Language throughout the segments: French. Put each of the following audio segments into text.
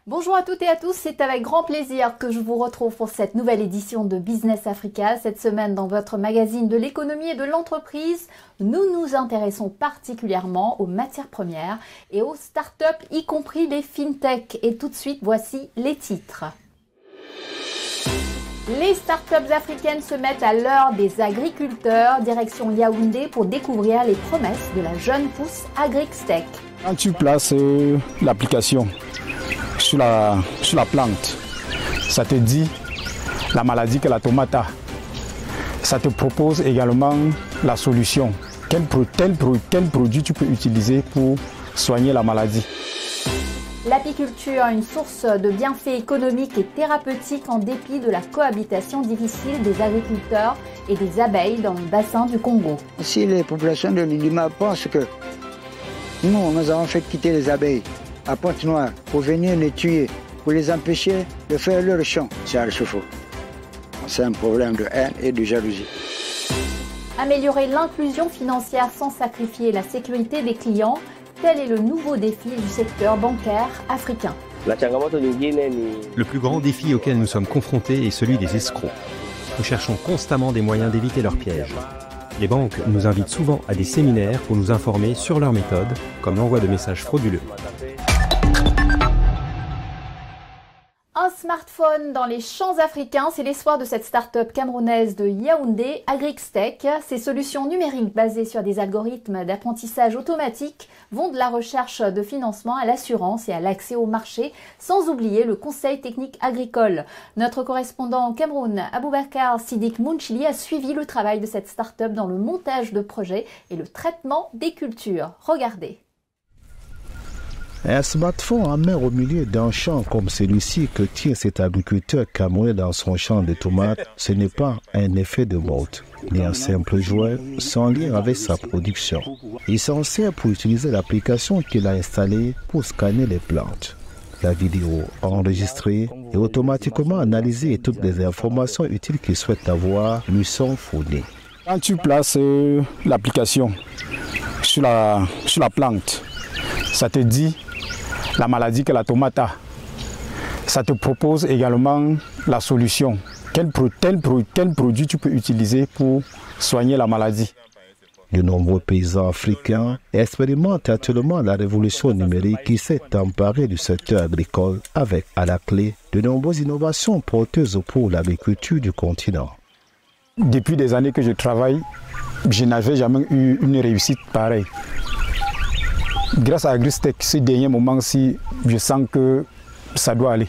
Bonjour à toutes et à tous, c'est avec grand plaisir que je vous retrouve pour cette nouvelle édition de Business Africa. Cette semaine, dans votre magazine de l'économie et de l'entreprise, nous nous intéressons particulièrement aux matières premières et aux startups, y compris les fintech. Et tout de suite, voici les titres. Les startups africaines se mettent à l'heure des agriculteurs, direction Yaoundé pour découvrir les promesses de la jeune pousse Agrixtech. Quand tu places l'application sur la plante, ça te dit la maladie que la tomate a. Ça te propose également la solution. Quel produit tu peux utiliser pour soigner la maladie. L'apiculture, une source de bienfaits économiques et thérapeutiques en dépit de la cohabitation difficile des agriculteurs et des abeilles dans le bassin du Congo. Si les populations de Nindima pensent que nous avons fait quitter les abeilles à Pointe-Noire pour venir les tuer, pour les empêcher de faire leur champ, c'est à faux. C'est un problème de haine et de jalousie. Améliorer l'inclusion financière sans sacrifier la sécurité des clients, tel est le nouveau défi du secteur bancaire africain. Le plus grand défi auquel nous sommes confrontés est celui des escrocs. Nous cherchons constamment des moyens d'éviter leurs pièges. Les banques nous invitent souvent à des séminaires pour nous informer sur leurs méthodes, comme l'envoi de messages frauduleux. Un smartphone dans les champs africains, c'est l'espoir de cette start-up camerounaise de Yaoundé, Agrixtech. Ces solutions numériques basées sur des algorithmes d'apprentissage automatique vont de la recherche de financement à l'assurance et à l'accès au marché, sans oublier le conseil technique agricole. Notre correspondant au Cameroun, Aboubacar Sidik Mounchili, a suivi le travail de cette start-up dans le montage de projets et le traitement des cultures. Regardez. Un smartphone en main au milieu d'un champ comme celui-ci que tient cet agriculteur camerounais dans son champ de tomates, ce n'est pas un effet de mode, ni un simple jouet sans lien avec sa production. Il s'en sert pour utiliser l'application qu'il a installée pour scanner les plantes. La vidéo enregistrée et automatiquement analysée et toutes les informations utiles qu'il souhaite avoir lui sont fournies. Quand tu places l'application sur la plante, ça te dit la maladie que la tomate a. Ça te propose également la solution. Quel produit tu peux utiliser pour soigner la maladie. De nombreux paysans africains expérimentent actuellement la révolution numérique qui s'est emparée du secteur agricole avec, à la clé, de nombreuses innovations porteuses pour l'agriculture du continent. Depuis des années que je travaille, je n'avais jamais eu une réussite pareille. Grâce à Agrixtech, ces derniers moments-ci, je sens que ça doit aller.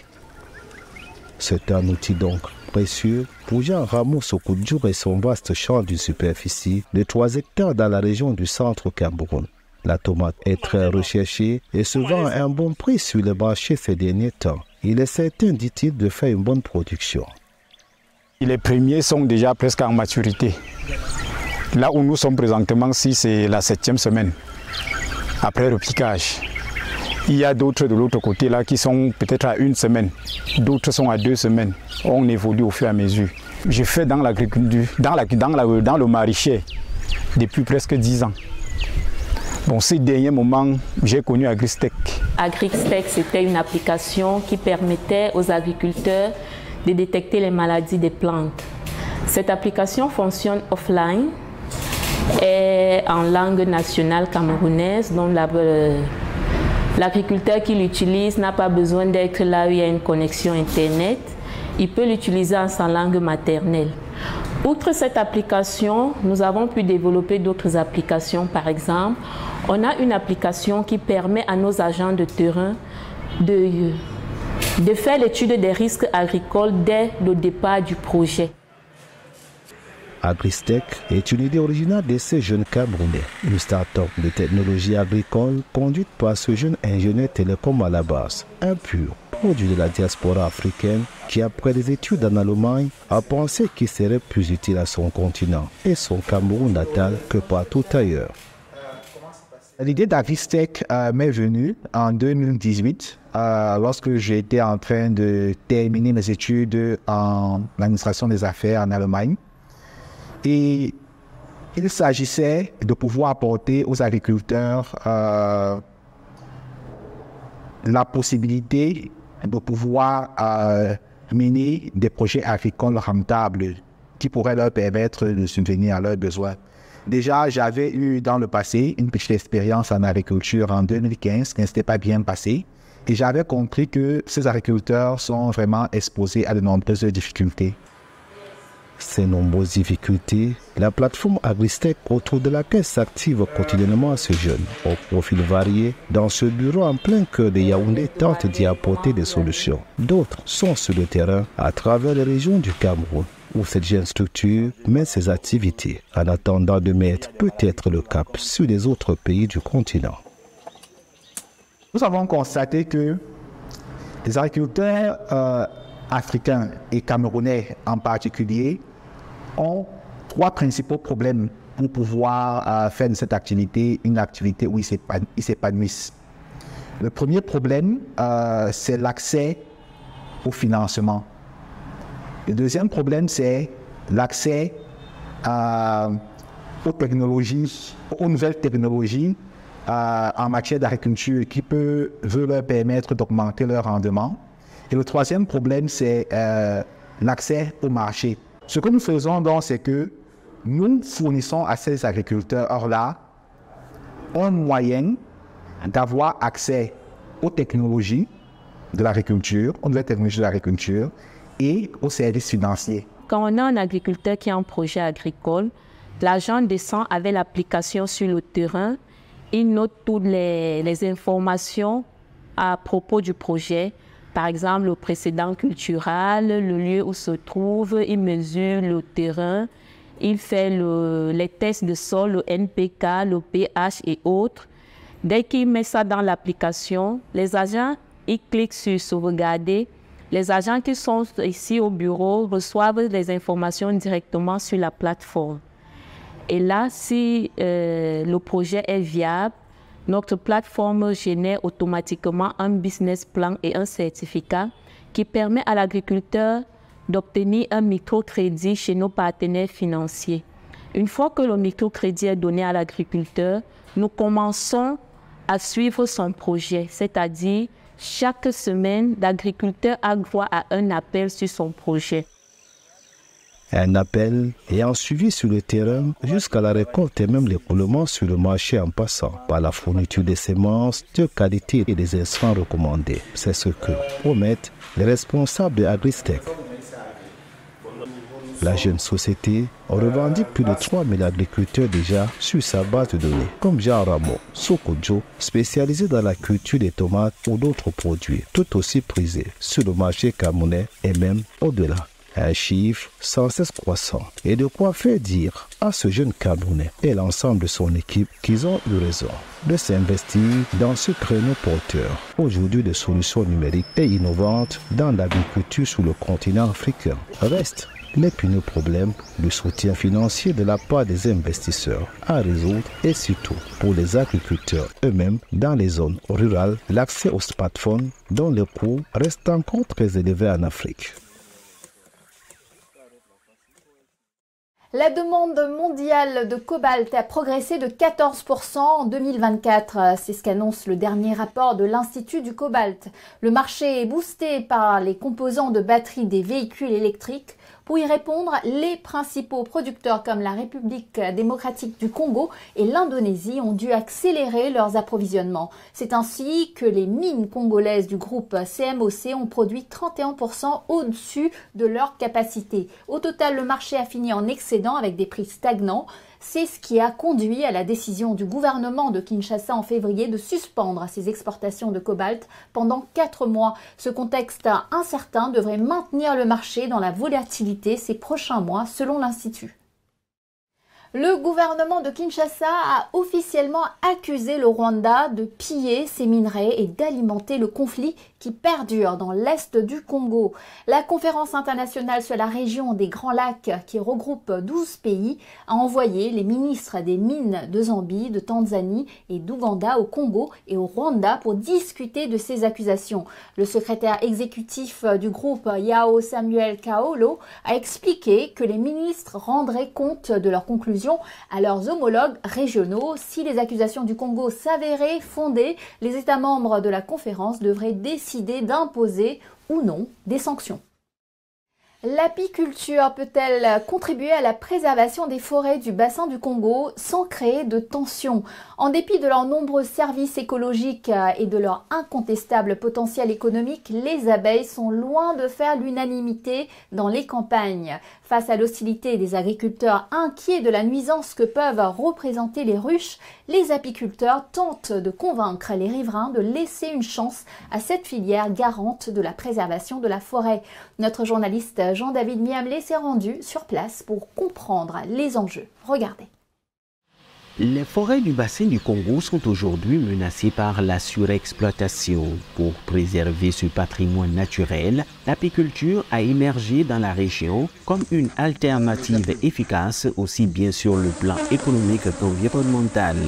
C'est un outil donc précieux pour Jean Ramos Okudjour et son vaste champ d'une superficie de 3 hectares dans la région du centre Cameroun. La tomate est très recherchée et se vend à un bon prix sur le marché ces derniers temps. Il est certain, dit-il, de faire une bonne production. Les premiers sont déjà presque en maturité. Là où nous sommes présentement, c'est la 7e semaine. Après le piquage. Il y a d'autres de l'autre côté là qui sont peut-être à 1 semaine, d'autres sont à 2 semaines. On évolue au fur et à mesure. Je fais dans l'agriculture, dans le maraîcher depuis presque 10 ans. Bon, ces derniers moments, j'ai connu Agrixtech. Agrixtech, c'était une application qui permettait aux agriculteurs de détecter les maladies des plantes. Cette application fonctionne offline et en langue nationale camerounaise, dont l'agriculteur qui l'utilise n'a pas besoin d'être là où il y a une connexion Internet. Il peut l'utiliser en sa langue maternelle. Outre cette application, nous avons pu développer d'autres applications. Par exemple, on a une application qui permet à nos agents de terrain de faire l'étude des risques agricoles dès le départ du projet. Agrixtech est une idée originale de ces jeunes Camerounais, une start-up de technologie agricole conduite par ce jeune ingénieur télécom à la base, un pur produit de la diaspora africaine qui, après des études en Allemagne, a pensé qu'il serait plus utile à son continent et son Cameroun natal que partout ailleurs. L'idée d'Agristech m'est venue en 2018 lorsque j'étais en train de terminer mes études en administration des affaires en Allemagne. Et il s'agissait de pouvoir apporter aux agriculteurs la possibilité de pouvoir mener des projets agricoles rentables qui pourraient leur permettre de subvenir à leurs besoins. Déjà, j'avais eu dans le passé une petite expérience en agriculture en 2015 qui ne s'était pas bien passée. Et j'avais compris que ces agriculteurs sont vraiment exposés à de nombreuses difficultés. Ces nombreuses difficultés, la plateforme Agristech autour de laquelle s'active quotidiennement ces jeunes, au profil varié, dans ce bureau en plein cœur de Yaoundé, tente d'y apporter des solutions. D'autres sont sur le terrain à travers les régions du Cameroun, où cette jeune structure met ses activités en attendant de mettre peut-être le cap sur les autres pays du continent. Nous avons constaté que les agriculteurs africains et camerounais en particulier ont trois principaux problèmes pour pouvoir faire de cette activité une activité où ils s'épanouissent. Le premier problème, c'est l'accès au financement. Le deuxième problème, c'est l'accès aux technologies, aux nouvelles technologies en matière d'agriculture qui veut leur permettre d'augmenter leur rendement. Et le troisième problème, c'est l'accès au marché. Ce que nous faisons donc, c'est que nous fournissons à ces agriculteurs-là un moyen d'avoir accès aux technologies de l'agriculture, aux nouvelles technologies de l'agriculture et aux services financiers. Quand on a un agriculteur qui a un projet agricole, l'agent descend avec l'application sur le terrain, il note toutes les informations à propos du projet. Par exemple, le précédent cultural, le lieu où se trouve, il mesure le terrain, il fait les tests de sol, le NPK, le pH et autres. Dès qu'il met ça dans l'application, les agents, ils cliquent sur sauvegarder. Les agents qui sont ici au bureau reçoivent les informations directement sur la plateforme. Et là, si le projet est viable, notre plateforme génère automatiquement un business plan et un certificat qui permet à l'agriculteur d'obtenir un microcrédit chez nos partenaires financiers. Une fois que le microcrédit est donné à l'agriculteur, nous commençons à suivre son projet, c'est-à-dire chaque semaine, l'agriculteur a droit à un appel sur son projet. Un appel ayant suivi sur le terrain jusqu'à la récolte et même l'écoulement sur le marché en passant par la fourniture des semences de qualité et des intrants recommandés. C'est ce que promettent les responsables de Agristech. La jeune société revendique plus de 3000 agriculteurs déjà sur sa base de données, comme Jean Ramo, Sokojo, spécialisé dans la culture des tomates ou d'autres produits, tout aussi prisés sur le marché camerounais et même au-delà. Un chiffre sans cesse croissant et de quoi faire dire à ce jeune Camerounais et l'ensemble de son équipe qu'ils ont eu raison de s'investir dans ce créneau porteur aujourd'hui de solutions numériques et innovantes dans l'agriculture sur le continent africain. Reste l'épineux problème du soutien financier de la part des investisseurs à résoudre et surtout pour les agriculteurs eux-mêmes dans les zones rurales, l'accès aux smartphones dont le coût reste encore très élevé en Afrique. La demande mondiale de cobalt a progressé de 14% en 2024. C'est ce qu'annonce le dernier rapport de l'Institut du cobalt. Le marché est boosté par les composants de batterie des véhicules électriques. Pour y répondre, les principaux producteurs comme la République démocratique du Congo et l'Indonésie ont dû accélérer leurs approvisionnements. C'est ainsi que les mines congolaises du groupe CMOC ont produit 31% au-dessus de leur capacité. Au total, le marché a fini en excédent avec des prix stagnants. C'est ce qui a conduit à la décision du gouvernement de Kinshasa en février de suspendre ses exportations de cobalt pendant 4 mois. Ce contexte incertain devrait maintenir le marché dans la volatilité ces prochains mois, selon l'Institut. Le gouvernement de Kinshasa a officiellement accusé le Rwanda de piller ses minerais et d'alimenter le conflit qui perdure dans l'est du Congo. La conférence internationale sur la région des Grands Lacs, qui regroupe 12 pays, a envoyé les ministres des mines de Zambie, de Tanzanie et d'Ouganda au Congo et au Rwanda pour discuter de ces accusations. Le secrétaire exécutif du groupe, Yao Samuel Kaolo, a expliqué que les ministres rendraient compte de leurs conclusions à leurs homologues régionaux. Si les accusations du Congo s'avéraient fondées, les États membres de la conférence devraient décider d'imposer ou non des sanctions. L'apiculture peut-elle contribuer à la préservation des forêts du bassin du Congo sans créer de tensions? En dépit de leurs nombreux services écologiques et de leur incontestable potentiel économique, les abeilles sont loin de faire l'unanimité dans les campagnes. Face à l'hostilité des agriculteurs inquiets de la nuisance que peuvent représenter les ruches, les apiculteurs tentent de convaincre les riverains de laisser une chance à cette filière garante de la préservation de la forêt. Notre journaliste Jean-David Miamlé s'est rendu sur place pour comprendre les enjeux. Regardez. Les forêts du bassin du Congo sont aujourd'hui menacées par la surexploitation. Pour préserver ce patrimoine naturel, l'apiculture a émergé dans la région comme une alternative efficace aussi bien sur le plan économique qu'environnemental.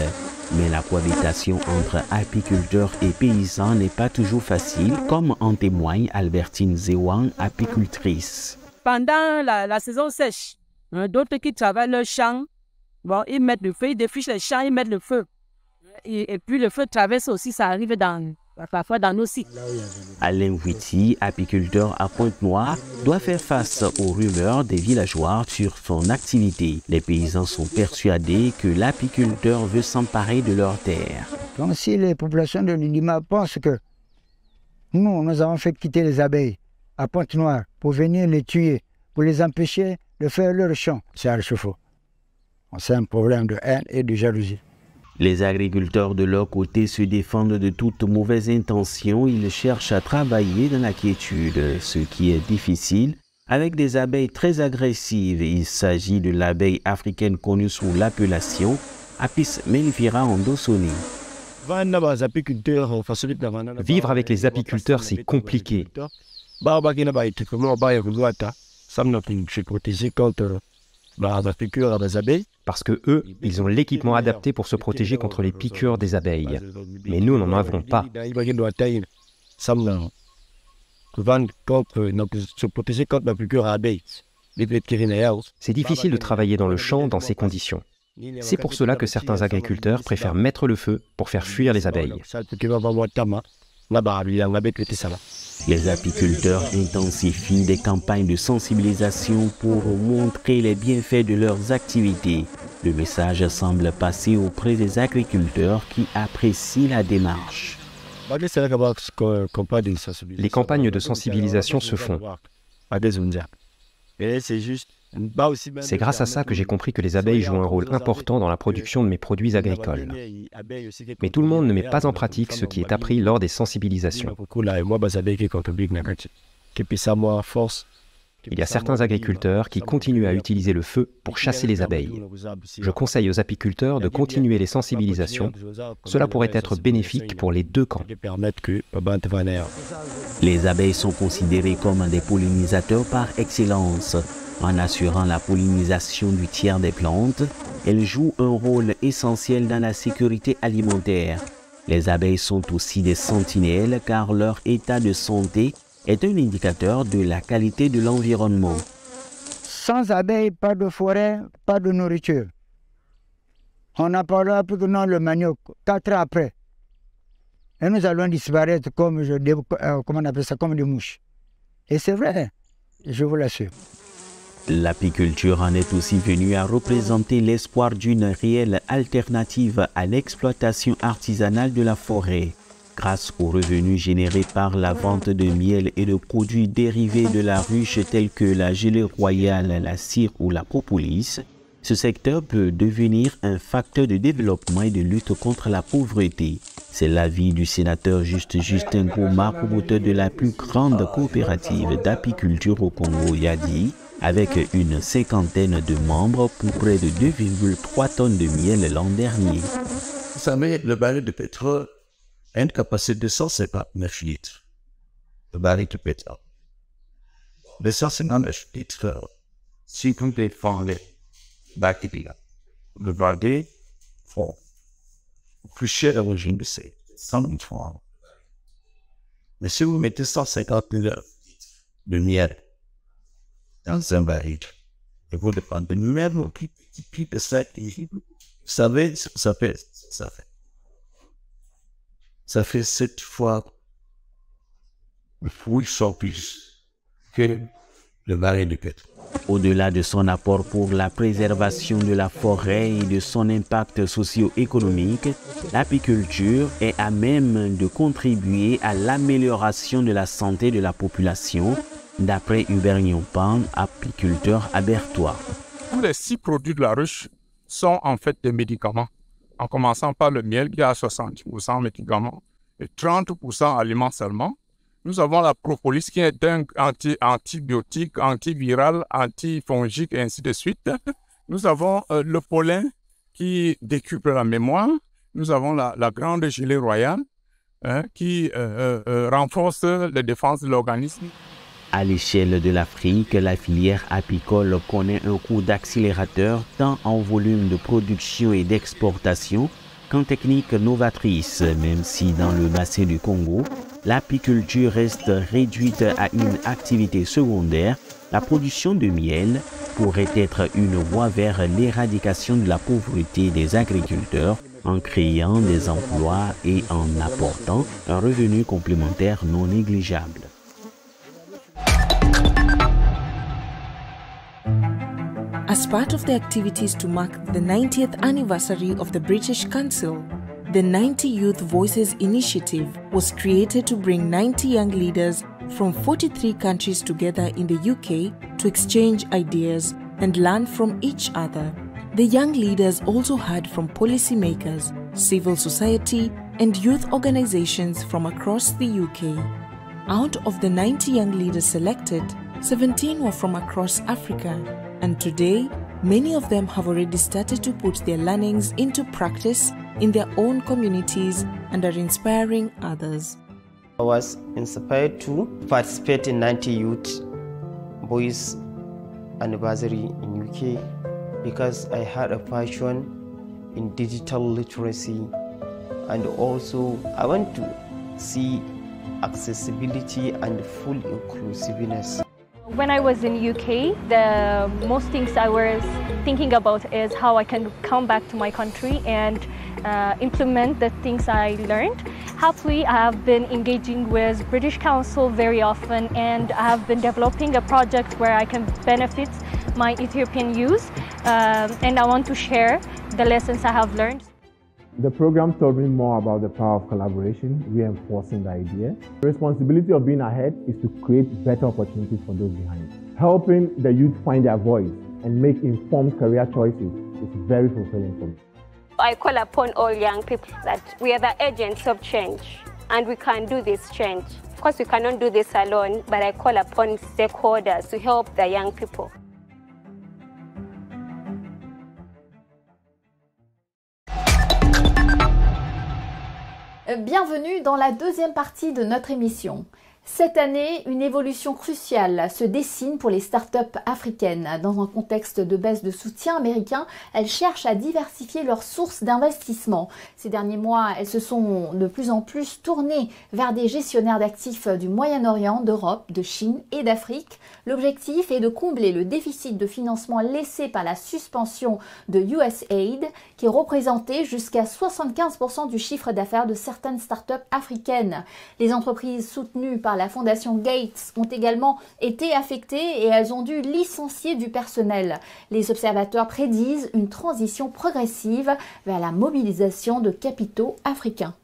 Mais la cohabitation entre apiculteurs et paysans n'est pas toujours facile, comme en témoigne Albertine Zewang, apicultrice. Pendant la saison sèche, d'autres qui travaillent leur champ, bon, ils mettent le feu, ils défrichent les champs, ils mettent le feu. Et puis le feu traverse aussi, ça arrive parfois dans nos sites. Alain Witi, apiculteur à Pointe-Noire, doit faire face aux rumeurs des villageois sur son activité. Les paysans sont persuadés que l'apiculteur veut s'emparer de leurs terres. Donc si les populations de Lilima pensent que nous avons fait quitter les abeilles à Pointe-Noire pour venir les tuer, pour les empêcher de faire leur champ, c'est à l'échafaud. C'est un problème de haine et de jalousie. Les agriculteurs de leur côté se défendent de toute mauvaise intention. Ils cherchent à travailler dans la quiétude, ce qui est difficile avec des abeilles très agressives. Il s'agit de l'abeille africaine connue sous l'appellation Apis mellifera endosoni. Vivre avec les apiculteurs, c'est compliqué. Parce que eux, ils ont l'équipement adapté pour se protéger contre les piqûres des abeilles. Mais nous, n'en avons pas. C'est difficile de travailler dans le champ dans ces conditions. C'est pour cela que certains agriculteurs préfèrent mettre le feu pour faire fuir les abeilles. Les apiculteurs intensifient des campagnes de sensibilisation pour montrer les bienfaits de leurs activités. Le message semble passer auprès des agriculteurs qui apprécient la démarche. Les campagnes de sensibilisation se font. C'est grâce à ça que j'ai compris que les abeilles jouent un rôle important dans la production de mes produits agricoles. Mais tout le monde ne met pas en pratique ce qui est appris lors des sensibilisations. Il y a certains agriculteurs qui continuent à utiliser le feu pour chasser les abeilles. Je conseille aux apiculteurs de continuer les sensibilisations. Cela pourrait être bénéfique pour les deux camps. Les abeilles sont considérées comme des pollinisateurs par excellence. En assurant la pollinisation du tiers des plantes, elles jouent un rôle essentiel dans la sécurité alimentaire. Les abeilles sont aussi des sentinelles car leur état de santé est un indicateur de la qualité de l'environnement. Sans abeilles, pas de forêt, pas de nourriture. On en parlera plus que non le manioc, 4 ans après. Et nous allons disparaître comme, comment on appelle ça, comme des mouches. Et c'est vrai, je vous l'assure. L'apiculture en est aussi venue à représenter l'espoir d'une réelle alternative à l'exploitation artisanale de la forêt. Grâce aux revenus générés par la vente de miel et de produits dérivés de la ruche tels que la gelée royale, la cire ou la propolis, ce secteur peut devenir un facteur de développement et de lutte contre la pauvreté. C'est l'avis du sénateur Justin Gouma, promoteur de la plus grande coopérative d'apiculture au Congo, Yadi, avec une cinquantaine de membres pour près de 2,3 tonnes de miel l'an dernier. Vous savez, le baril de pétrole a une capacité de 159 litres. le baril de pétrole. Mais ça, c'est dans le titre. Si vous défendez l'activité, le baril, plus cher au régime, c'est 100 francs. Mais si vous mettez 150 000 de miel dans un baril, et vous dépendez même au petit de ça, vous savez ce que ça fait? Ça fait 7 fois 800 plus que le baril de pétrole. Au-delà de son apport pour la préservation de la forêt et de son impact socio-économique, l'apiculture est à même de contribuer à l'amélioration de la santé de la population, d'après Hubert Nyompan, apiculteur à Berthois. Tous les 6 produits de la ruche sont en fait des médicaments, en commençant par le miel qui a 70% médicaments et 30% aliments seulement. Nous avons la propolis qui est un antibiotique, antiviral, antifongique et ainsi de suite. Nous avons le pollen qui décuple la mémoire. Nous avons la grande gelée royale qui renforce les défenses de l'organisme. À l'échelle de l'Afrique, la filière apicole connaît un coup d'accélérateur tant en volume de production et d'exportation qu'en technique novatrice, même si dans le bassin du Congo, l'apiculture reste réduite à une activité secondaire. La production de miel pourrait être une voie vers l'éradication de la pauvreté des agriculteurs en créant des emplois et en apportant un revenu complémentaire non négligeable. As part of the activities to mark the 90th anniversary of the British Council, the 90 Youth Voices Initiative was created to bring 90 young leaders from 43 countries together in the UK to exchange ideas and learn from each other. The young leaders also heard from policymakers, civil society, and youth organizations from across the UK. Out of the 90 young leaders selected, 17 were from across Africa, and today, many of them have already started to put their learnings into practice in their own communities and are inspiring others. I was inspired to participate in 90 Youth Boys Anniversary in UK because I had a passion in digital literacy, and also I want to see accessibility and full inclusiveness. When I was in UK, the most things I was thinking about is how I can come back to my country and implement the things I learned. Happily, I have been engaging with British Council very often, and I have been developing a project where I can benefit my Ethiopian youth, and I want to share the lessons I have learned. The program taught me more about the power of collaboration, reinforcing the idea. The responsibility of being ahead is to create better opportunities for those behind. Helping the youth find their voice and make informed career choices is very fulfilling for me. I call upon all young people that we are the agents of change and we can do this change. Of course, we cannot do this alone, but I call upon stakeholders to help the young people. Bienvenue dans la deuxième partie de notre émission. Cette année, une évolution cruciale se dessine pour les startups africaines. Dans un contexte de baisse de soutien américain, elles cherchent à diversifier leurs sources d'investissement. Ces derniers mois, elles se sont de plus en plus tournées vers des gestionnaires d'actifs du Moyen-Orient, d'Europe, de Chine et d'Afrique. L'objectif est de combler le déficit de financement laissé par la suspension de USAID, qui représentait jusqu'à 75% du chiffre d'affaires de certaines startups africaines. Les entreprises soutenues par la fondation Gates ont également été affectées et elles ont dû licencier du personnel. Les observateurs prédisent une transition progressive vers la mobilisation de capitaux africains.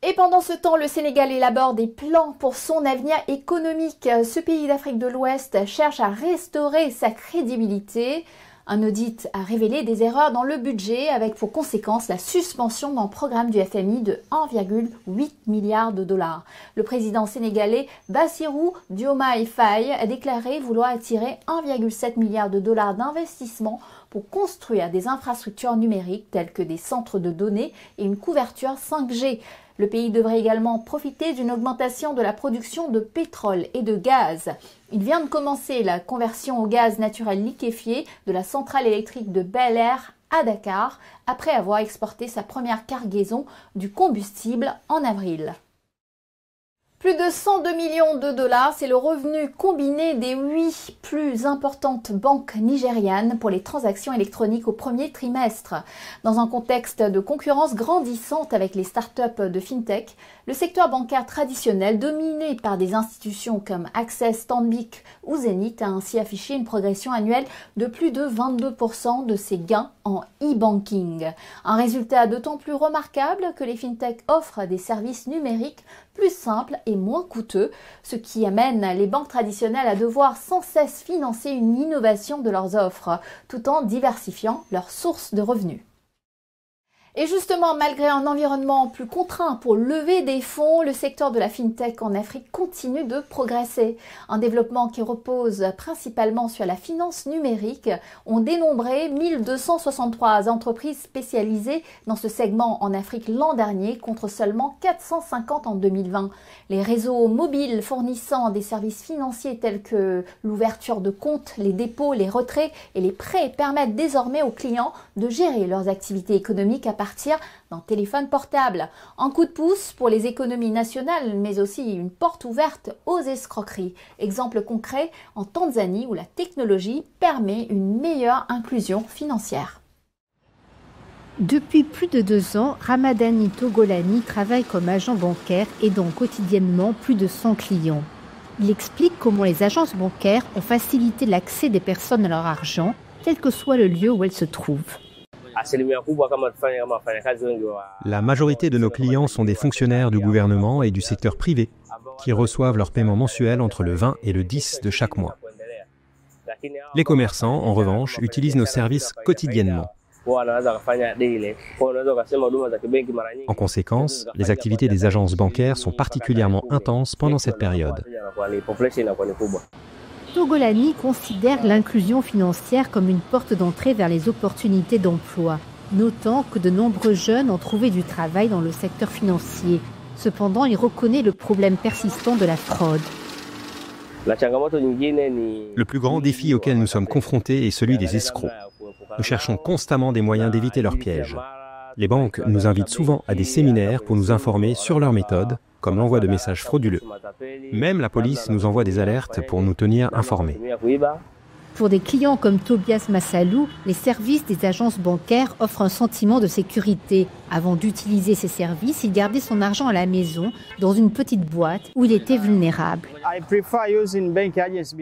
Et pendant ce temps, le Sénégal élabore des plans pour son avenir économique. Ce pays d'Afrique de l'Ouest cherche à restaurer sa crédibilité. Un audit a révélé des erreurs dans le budget avec pour conséquence la suspension d'un programme du FMI de 1,8 milliard de dollars. Le président sénégalais Bassirou Diomaye Faye a déclaré vouloir attirer 1,7 milliard de dollars d'investissement pour construire des infrastructures numériques telles que des centres de données et une couverture 5G. Le pays devrait également profiter d'une augmentation de la production de pétrole et de gaz. Il vient de commencer la conversion au gaz naturel liquéfié de la centrale électrique de Bel Air à Dakar, après avoir exporté sa première cargaison du combustible en avril. Plus de 102 millions de dollars, c'est le revenu combiné des 8 plus importantes banques nigérianes pour les transactions électroniques au premier trimestre. Dans un contexte de concurrence grandissante avec les startups de FinTech, le secteur bancaire traditionnel, dominé par des institutions comme Access, Stanbic ou Zenith, a ainsi affiché une progression annuelle de plus de 22% de ses gains en e-banking. Un résultat d'autant plus remarquable que les FinTech offrent des services numériques plus simples et moins coûteux, ce qui amène les banques traditionnelles à devoir sans cesse financer une innovation de leurs offres, tout en diversifiant leurs sources de revenus. Et justement, malgré un environnement plus contraint pour lever des fonds, le secteur de la FinTech en Afrique continue de progresser. Un développement qui repose principalement sur la finance numérique. On dénombrait 1263 entreprises spécialisées dans ce segment en Afrique l'an dernier, contre seulement 450 en 2020. Les réseaux mobiles fournissant des services financiers tels que l'ouverture de comptes, les dépôts, les retraits et les prêts permettent désormais aux clients de gérer leurs activités économiques à partir d'un téléphone portable. Un coup de pouce pour les économies nationales, mais aussi une porte ouverte aux escroqueries. Exemple concret en Tanzanie où la technologie permet une meilleure inclusion financière. Depuis plus de 2 ans, Ramadani Togolani travaille comme agent bancaire aidant quotidiennement plus de 100 clients. Il explique comment les agences bancaires ont facilité l'accès des personnes à leur argent, quel que soit le lieu où elles se trouvent. La majorité de nos clients sont des fonctionnaires du gouvernement et du secteur privé qui reçoivent leur paiement mensuel entre le 20 et le 10 de chaque mois. Les commerçants, en revanche, utilisent nos services quotidiennement. En conséquence, les activités des agences bancaires sont particulièrement intenses pendant cette période. Togolani considère l'inclusion financière comme une porte d'entrée vers les opportunités d'emploi, notant que de nombreux jeunes ont trouvé du travail dans le secteur financier. Cependant, il reconnaît le problème persistant de la fraude. Le plus grand défi auquel nous sommes confrontés est celui des escrocs. Nous cherchons constamment des moyens d'éviter leurs pièges. Les banques nous invitent souvent à des séminaires pour nous informer sur leurs méthodes, comme l'envoi de messages frauduleux. Même la police nous envoie des alertes pour nous tenir informés. Pour des clients comme Tobias Massalou, les services des agences bancaires offrent un sentiment de sécurité. Avant d'utiliser ces services, il gardait son argent à la maison, dans une petite boîte où il était vulnérable.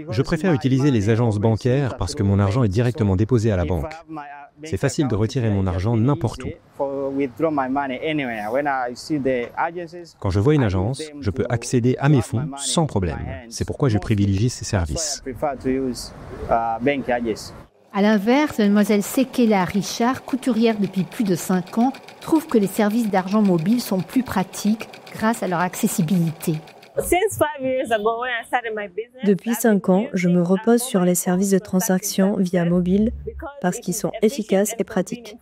Je préfère utiliser les agences bancaires parce que mon argent est directement déposé à la banque. C'est facile de retirer mon argent n'importe où. Quand je vois une agence, je peux accéder à mes fonds sans problème. C'est pourquoi je privilégie ces services. À l'inverse, mademoiselle Sekela Richard, couturière depuis plus de 5 ans, trouve que les services d'argent mobile sont plus pratiques grâce à leur accessibilité. Depuis 5 ans, je me repose sur les services de transaction via mobile parce qu'ils sont efficaces et pratiques.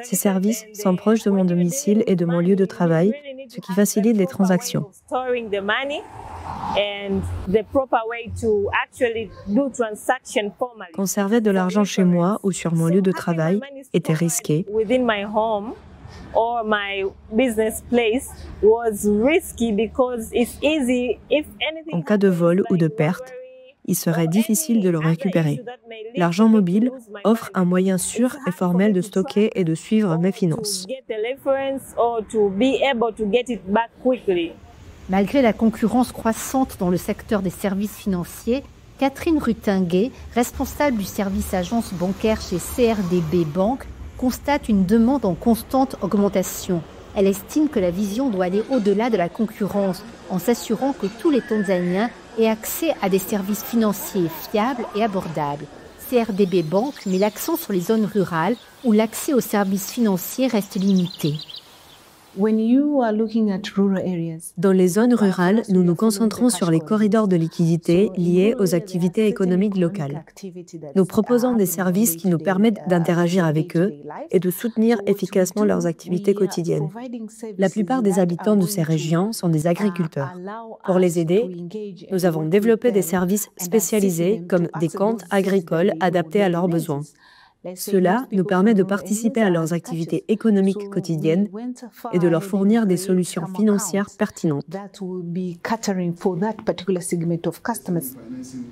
Ces services sont proches de mon domicile et de mon lieu de travail, ce qui facilite les transactions. Conserver de l'argent chez moi ou sur mon lieu de travail était risqué. En cas de vol ou de perte, il serait difficile de le récupérer. L'argent mobile offre un moyen sûr et formel de stocker et de suivre mes finances. Malgré la concurrence croissante dans le secteur des services financiers, Catherine Rutinguet, responsable du service agence bancaire chez CRDB Bank, constate une demande en constante augmentation. Elle estime que la vision doit aller au-delà de la concurrence en s'assurant que tous les Tanzaniens aient accès à des services financiers fiables et abordables. CRDB Bank met l'accent sur les zones rurales où l'accès aux services financiers reste limité. Dans les zones rurales, nous nous concentrons sur les corridors de liquidité liés aux activités économiques locales. Nous proposons des services qui nous permettent d'interagir avec eux et de soutenir efficacement leurs activités quotidiennes. La plupart des habitants de ces régions sont des agriculteurs. Pour les aider, nous avons développé des services spécialisés comme des comptes agricoles adaptés à leurs besoins. Cela nous permet de participer à leurs activités économiques quotidiennes et de leur fournir des solutions financières pertinentes.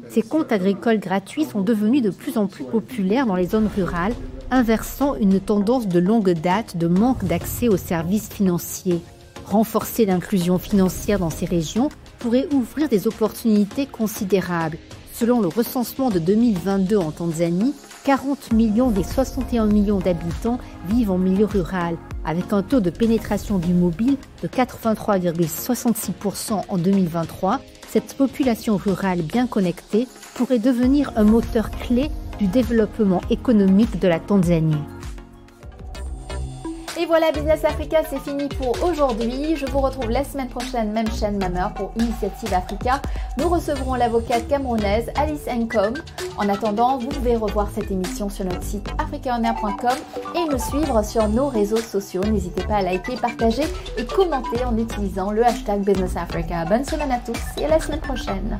Ces comptes agricoles gratuits sont devenus de plus en plus populaires dans les zones rurales, inversant une tendance de longue date de manque d'accès aux services financiers. Renforcer l'inclusion financière dans ces régions pourrait ouvrir des opportunités considérables. Selon le recensement de 2022 en Tanzanie, 40 millions des 61 millions d'habitants vivent en milieu rural, avec un taux de pénétration du mobile de 83,66% en 2023. Cette population rurale bien connectée pourrait devenir un moteur clé du développement économique de la Tanzanie. Et voilà, Business Africa, c'est fini pour aujourd'hui. Je vous retrouve la semaine prochaine, même chaîne, même heure, pour Initiative Africa. Nous recevrons l'avocate camerounaise Alice Nkom. En attendant, vous pouvez revoir cette émission sur notre site africaonair.com et nous suivre sur nos réseaux sociaux. N'hésitez pas à liker, partager et commenter en utilisant le hashtag Business Africa. Bonne semaine à tous et à la semaine prochaine.